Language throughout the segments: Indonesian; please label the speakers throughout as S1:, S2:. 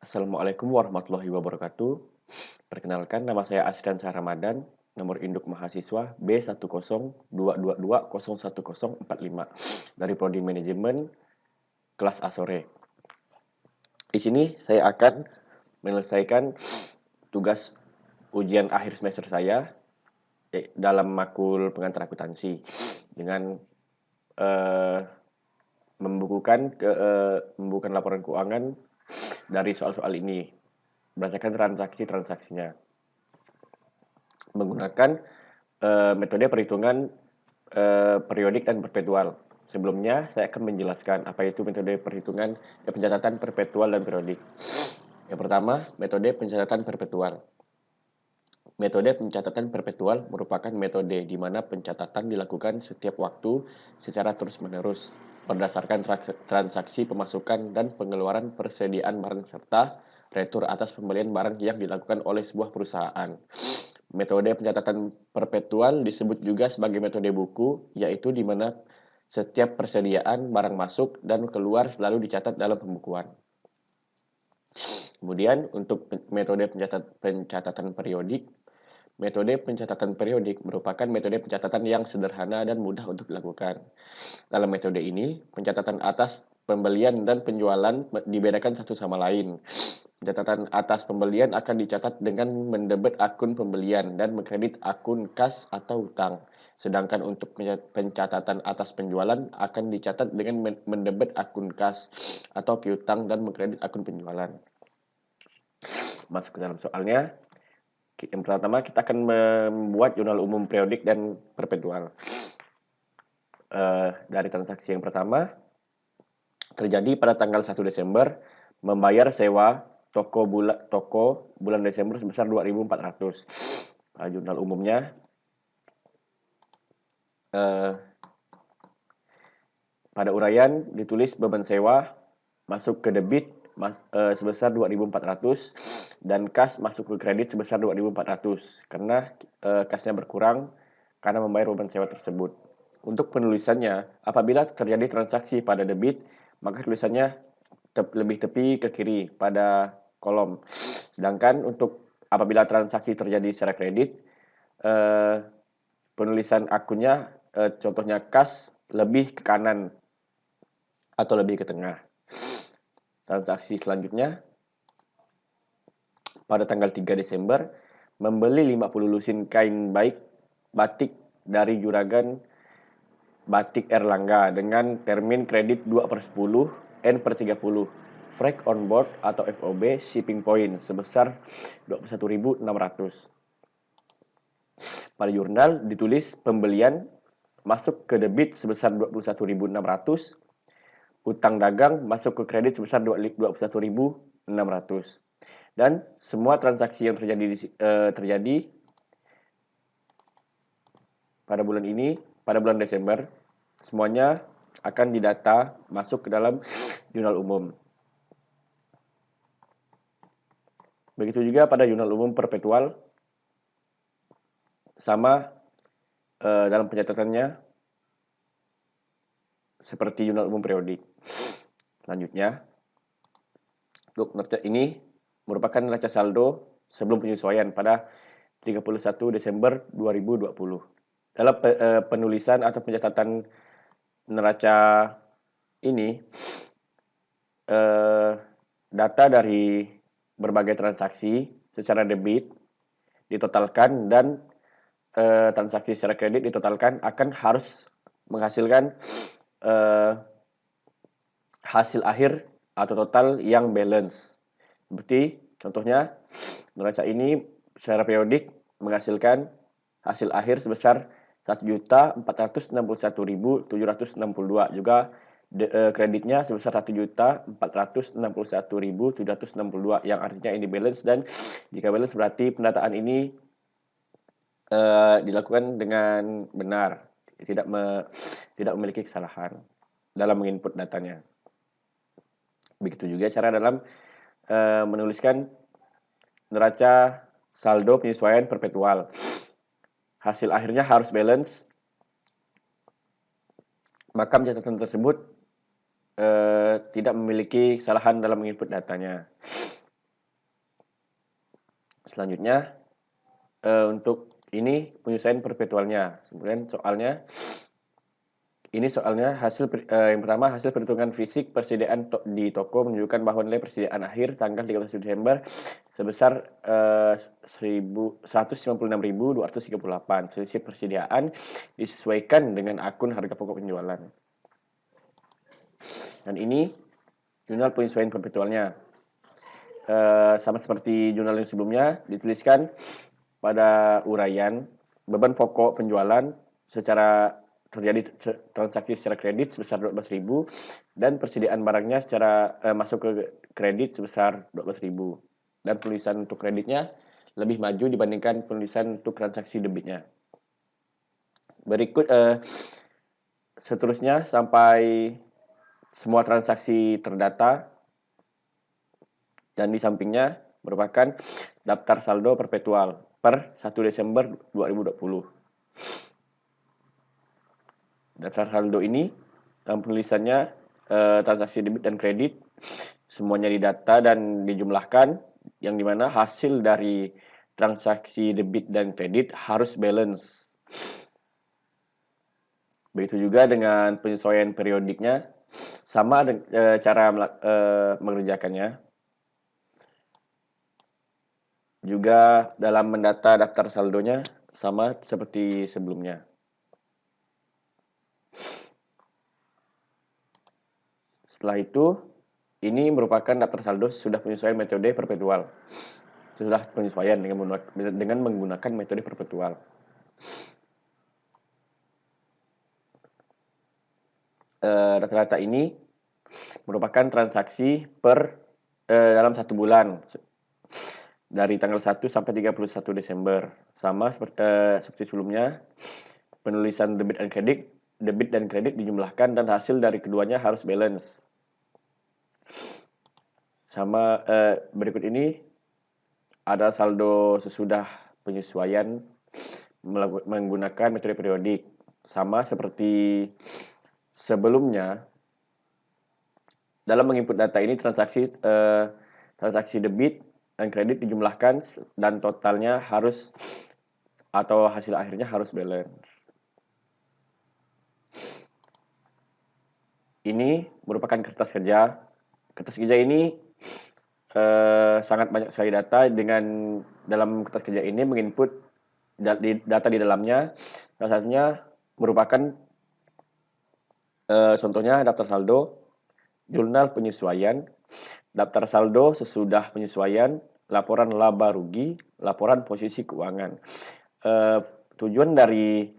S1: Assalamualaikum warahmatullahi wabarakatuh. Perkenalkan, nama saya Asrian Syah Ramadan, nomor induk mahasiswa B10022201045 dari Prodi Manajemen kelas A sore. Di sini saya akan menyelesaikan tugas ujian akhir semester saya dalam makul pengantar akuntansi dengan eh, membukukan laporan keuangan dari soal-soal ini berdasarkan transaksi-transaksinya menggunakan metode perhitungan periodik dan perpetual. Sebelumnya, saya akan menjelaskan apa itu metode perhitungan pencatatan perpetual dan periodik. Yang pertama, metode pencatatan perpetual. Metode pencatatan perpetual merupakan metode di mana pencatatan dilakukan setiap waktu secara terus-menerus berdasarkan transaksi pemasukan dan pengeluaran persediaan barang serta retur atas pembelian barang yang dilakukan oleh sebuah perusahaan. Metode pencatatan perpetual disebut juga sebagai metode buku, yaitu di mana setiap persediaan barang masuk dan keluar selalu dicatat dalam pembukuan. Kemudian untuk metode pencatatan periodik, metode pencatatan periodik merupakan metode pencatatan yang sederhana dan mudah untuk dilakukan. Dalam metode ini, pencatatan atas pembelian dan penjualan dibedakan satu sama lain. Pencatatan atas pembelian akan dicatat dengan mendebet akun pembelian dan mengkredit akun kas atau hutang. Sedangkan untuk pencatatan atas penjualan akan dicatat dengan mendebet akun kas atau piutang dan mengkredit akun penjualan. Masuk ke dalam soalnya. Yang pertama kita akan membuat jurnal umum periodik dan perpetual. Dari transaksi yang pertama terjadi pada tanggal 1 Desember membayar sewa toko bulan Desember sebesar 2.400. Jurnal umumnya pada uraian ditulis beban sewa masuk ke debit sebesar 2.400 dan kas masuk ke kredit sebesar 2.400 karena kasnya berkurang karena membayar beban sewa tersebut. Untuk penulisannya, apabila terjadi transaksi pada debit, maka tulisannya lebih tepi ke kiri pada kolom. Sedangkan untuk apabila transaksi terjadi secara kredit, penulisan akunnya contohnya kas lebih ke kanan atau lebih ke tengah. Transaksi selanjutnya pada tanggal 3 Desember membeli 50 lusin kain batik dari Juragan Batik Erlangga dengan termin kredit 2/10 N/30 freight on board atau FOB shipping point sebesar 21.600. Pada jurnal ditulis pembelian masuk ke debit sebesar 21.600, utang dagang masuk ke kredit sebesar 21.600. Dan semua transaksi yang terjadi pada bulan Desember, semuanya akan didata masuk ke dalam jurnal umum. Begitu juga pada jurnal umum perpetual, sama dalam pencatatannya seperti jurnal umum periodik. Selanjutnya, untuk neraca ini merupakan neraca saldo sebelum penyesuaian pada 31 Desember 2020. Dalam penulisan atau pencatatan neraca ini, data dari berbagai transaksi secara debit ditotalkan dan transaksi secara kredit ditotalkan akan harus menghasilkan hasil akhir atau total yang balance. Seperti contohnya neraca ini secara periodik menghasilkan hasil akhir sebesar 1.461.762, juga kreditnya sebesar 1.461.762, yang artinya ini balance, dan jika balance berarti pendataan ini dilakukan dengan benar, tidak memiliki kesalahan dalam menginput datanya. Begitu juga cara dalam menuliskan neraca saldo penyesuaian perpetual. Hasil akhirnya harus balance, maka pencatatan tersebut tidak memiliki kesalahan dalam menginput datanya. Selanjutnya untuk ini penyesuaian perpetualnya. Kemudian soalnya yang pertama hasil perhitungan fisik persediaan di toko menunjukkan bahwa nilai persediaan akhir tanggal 31 Desember sebesar 196.238. Selisih persediaan disesuaikan dengan akun harga pokok penjualan. Dan ini jurnal penyesuaian perpetualnya. Sama seperti jurnal yang sebelumnya, dituliskan pada uraian beban pokok penjualan secara terjadi transaksi secara kredit sebesar 12.000 dan persediaan barangnya secara masuk ke kredit sebesar 12.000. Dan penulisan untuk kreditnya lebih maju dibandingkan penulisan untuk transaksi debitnya. Berikut seterusnya sampai semua transaksi terdata, dan di sampingnya merupakan daftar saldo perpetual per 1 Desember 2020. Daftar saldo ini penulisannya transaksi debit dan kredit semuanya didata dan dijumlahkan, yang dimana hasil dari transaksi debit dan kredit harus balance. Begitu juga dengan penyesuaian periodiknya, sama cara mengerjakannya. Juga dalam mendata daftar saldonya sama seperti sebelumnya. Setelah itu, ini merupakan daftar saldo sudah penyesuaian metode perpetual. Sudah penyesuaian dengan menggunakan metode perpetual. Data-data ini merupakan transaksi dalam 1 bulan dari tanggal 1 sampai 31 Desember. Sama seperti sebelumnya, penulisan debit dan kredit dijumlahkan dan hasil dari keduanya harus balance. Sama berikut ini ada saldo sesudah penyesuaian menggunakan metode periodik. Sama seperti sebelumnya, dalam menginput data ini transaksi debit dan kredit dijumlahkan dan totalnya hasil akhirnya harus balance. Ini merupakan kertas kerja. Kertas kerja ini sangat banyak sekali data. Dalam kertas kerja ini menginput data di dalamnya. Salah satunya merupakan contohnya daftar saldo, jurnal penyesuaian, daftar saldo sesudah penyesuaian, laporan laba rugi, laporan posisi keuangan. Tujuan dari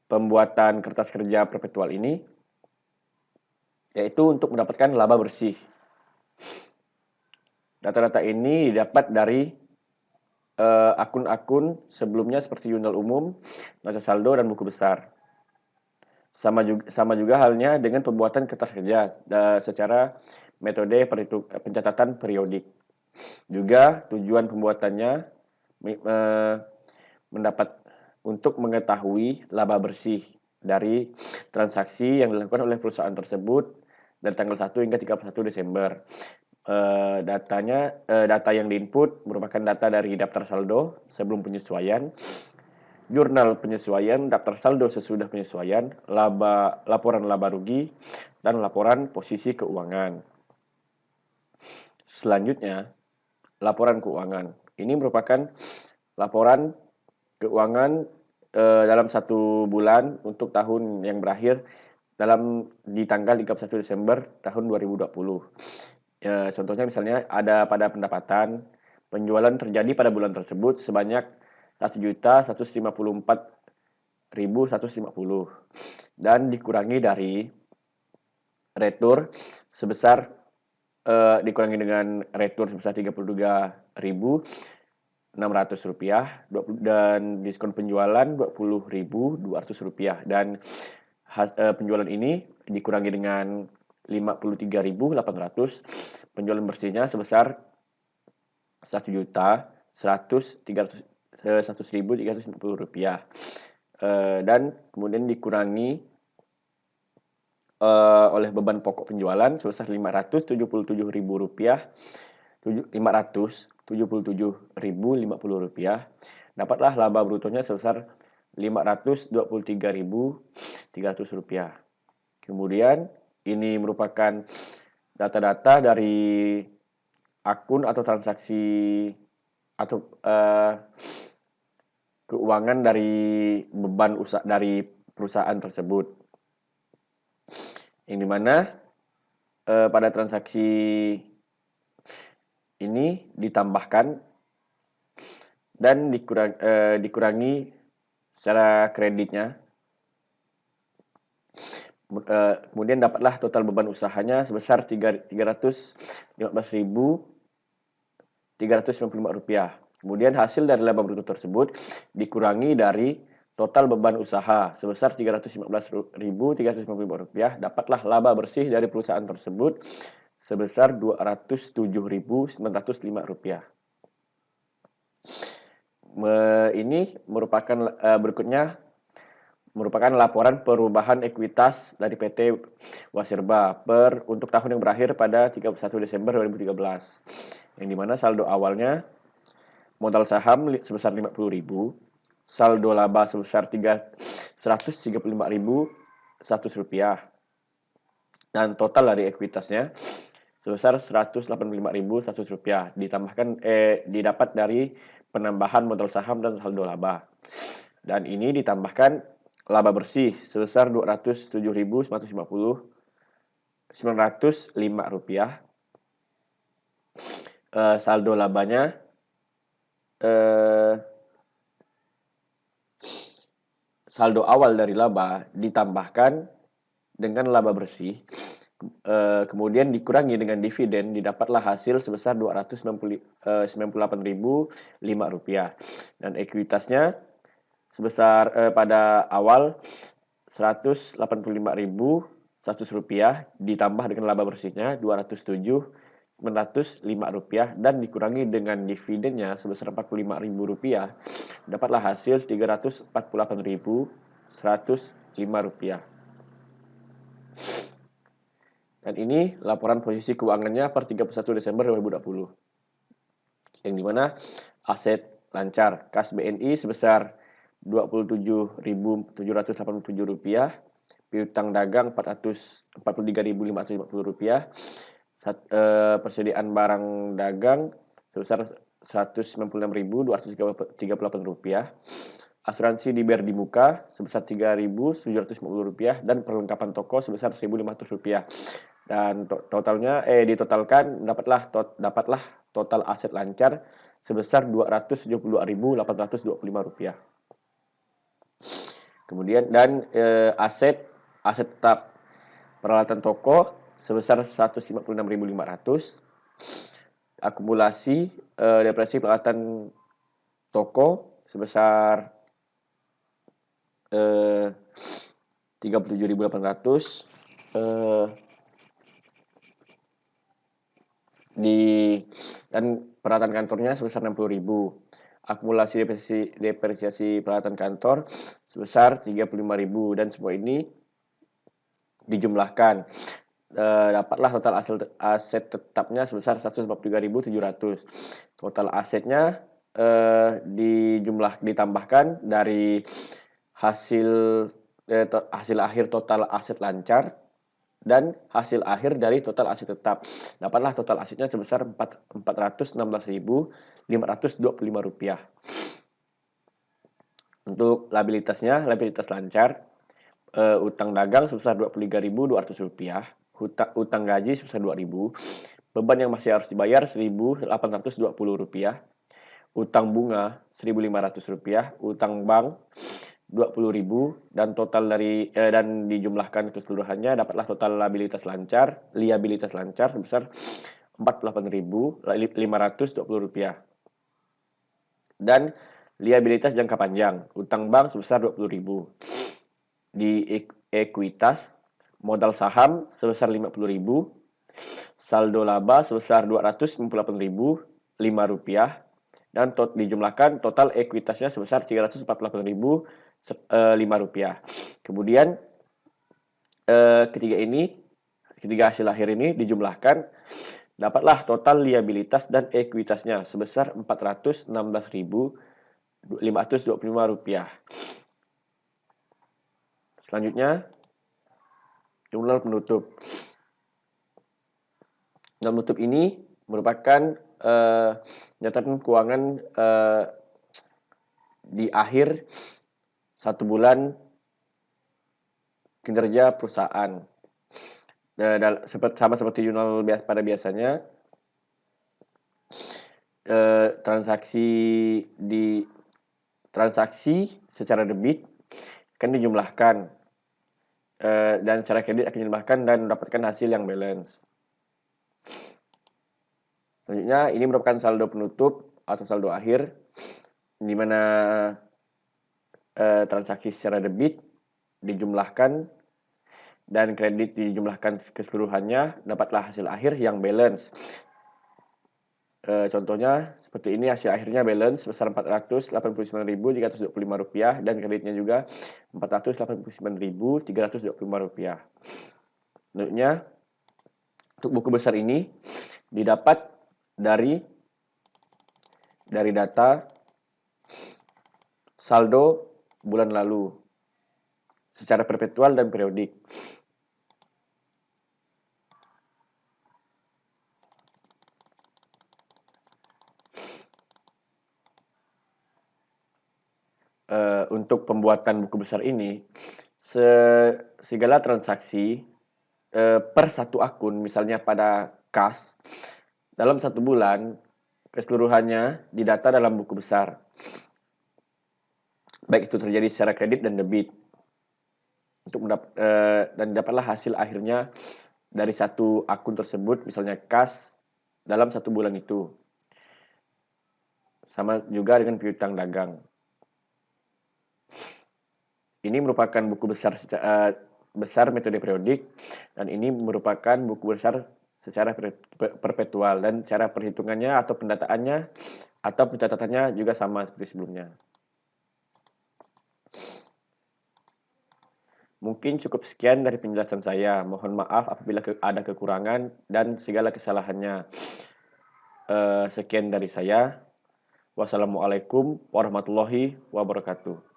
S1: pembuatan kertas kerja perpetual ini yaitu untuk mendapatkan laba bersih. Data-data ini didapat dari akun-akun sebelumnya seperti jurnal umum, neraca saldo, dan buku besar. Sama juga halnya dengan pembuatan kertas kerja secara metode pencatatan periodik. Juga tujuan pembuatannya untuk mengetahui laba bersih dari transaksi yang dilakukan oleh perusahaan tersebut dari tanggal 1 hingga 31 Desember. Data yang diinput merupakan data dari daftar saldo sebelum penyesuaian, jurnal penyesuaian, daftar saldo sesudah penyesuaian, laporan laba rugi, dan laporan posisi keuangan. Selanjutnya, laporan keuangan. Ini merupakan laporan keuangan dalam 1 bulan untuk tahun yang berakhir di tanggal 31 Desember tahun 2020. Contohnya misalnya ada pada pendapatan, penjualan terjadi pada bulan tersebut sebanyak 1.154.150 dan dikurangi dari retur sebesar Rp32.600 dan diskon penjualan Rp20.200 dan penjualan ini dikurangi dengan 53.800, penjualan bersihnya sebesar Rp1.100.350 dan kemudian dikurangi oleh beban pokok penjualan sebesar Rp577.000 Rp577.050, dapatlah laba brutonya sebesar Rp523.300. Kemudian ini merupakan data-data dari akun atau transaksi atau keuangan dari beban usaha dari perusahaan tersebut. Yang dimana pada transaksi ini ditambahkan dan dikurangi secara kreditnya. Kemudian dapatlah total beban usahanya sebesar Rp315.395. Kemudian hasil dari laba bruto tersebut dikurangi dari total beban usaha sebesar Rp315.395. Dapatlah laba bersih dari perusahaan tersebut sebesar Rp207.905. Ini berikutnya merupakan laporan perubahan ekuitas dari PT Waserba untuk tahun yang berakhir pada 31 Desember 2013. Yang dimana saldo awalnya modal saham sebesar Rp50.000, saldo laba sebesar Rp135.100, dan total dari ekuitasnya sebesar Rp185.100, didapat dari penambahan modal saham dan saldo laba. Dan ini ditambahkan laba bersih sebesar Rp207.905. Saldo labanya saldo awal dari laba ditambahkan dengan laba bersih, kemudian dikurangi dengan dividen, didapatlah hasil sebesar Rp298.005. Dan ekuitasnya sebesar pada awal Rp185.100 ditambah dengan laba bersihnya Rp207.905 dan dikurangi dengan dividennya sebesar Rp45.000, dapatlah hasil Rp348.105. Dan ini laporan posisi keuangannya per 31 Desember 2020. Yang dimana aset lancar kas BNI sebesar Rp27.787, piutang dagang Rp43.550, persediaan barang dagang sebesar Rp196.238, asuransi dibayar di muka sebesar Rp3.750, dan perlengkapan toko sebesar Rp1.500. Dan ditotalkan dapatlah total aset lancar sebesar Rp272.825. Kemudian dan aset tetap peralatan toko sebesar Rp156.500. Akumulasi depresi peralatan toko sebesar Rp37.800. Dan peralatan kantornya sebesar Rp60.000. Akumulasi depresiasi peralatan kantor sebesar Rp35.000, dan semua ini dijumlahkan, dapatlah total aset tetapnya sebesar Rp143.700. Total asetnya ditambahkan dari hasil akhir total aset lancar dan hasil akhir dari total aset tetap. Dapatlah total asetnya sebesar Rp416.525. Untuk labilitas lancar, utang dagang sebesar Rp23.200, utang gaji sebesar Rp2.000, beban yang masih harus dibayar Rp1.820, utang bunga Rp1.500, utang bank Rp20.000, dan total dan dijumlahkan keseluruhannya dapatlah total liabilitas lancar sebesar Rp48.520. Dan liabilitas jangka panjang, utang bank sebesar Rp20.000. Di ekuitas, modal saham sebesar Rp50.000, saldo laba sebesar Rp258.005, dan dijumlahkan total ekuitasnya sebesar Rp348.005. Kemudian ketiga hasil akhir ini dijumlahkan dapatlah total liabilitas dan ekuitasnya sebesar Rp416.525. Selanjutnya, jurnal penutup. Jurnal penutup ini merupakan catatan keuangan di akhir 1 bulan kinerja perusahaan. Sama seperti jurnal pada biasanya, transaksi secara debit akan dijumlahkan dan secara kredit akan dijumlahkan dan mendapatkan hasil yang balance. Selanjutnya, ini merupakan saldo penutup atau saldo akhir, di mana transaksi secara debit dijumlahkan dan kredit dijumlahkan keseluruhannya, dapatlah hasil akhir yang balance. Contohnya seperti ini, hasil akhirnya balance sebesar Rp489.325 dan kreditnya juga Rp489.325. Selanjutnya, untuk buku besar ini didapat dari data saldo bulan lalu secara perpetual dan periodik. Untuk pembuatan buku besar ini, segala transaksi per satu akun, misalnya pada kas, dalam 1 bulan keseluruhannya didata dalam buku besar, baik itu terjadi secara kredit dan debit, dan dapatlah hasil akhirnya dari satu akun tersebut, misalnya kas, dalam 1 bulan itu. Sama juga dengan piutang dagang. Ini merupakan buku besar metode periodik, dan ini merupakan buku besar secara perpetual, dan cara perhitungannya atau pendataannya atau pencatatannya juga sama seperti sebelumnya. Mungkin cukup sekian dari penjelasan saya. Mohon maaf apabila ada kekurangan dan segala kesalahannya. Sekian dari saya. Wassalamualaikum warahmatullahi wabarakatuh.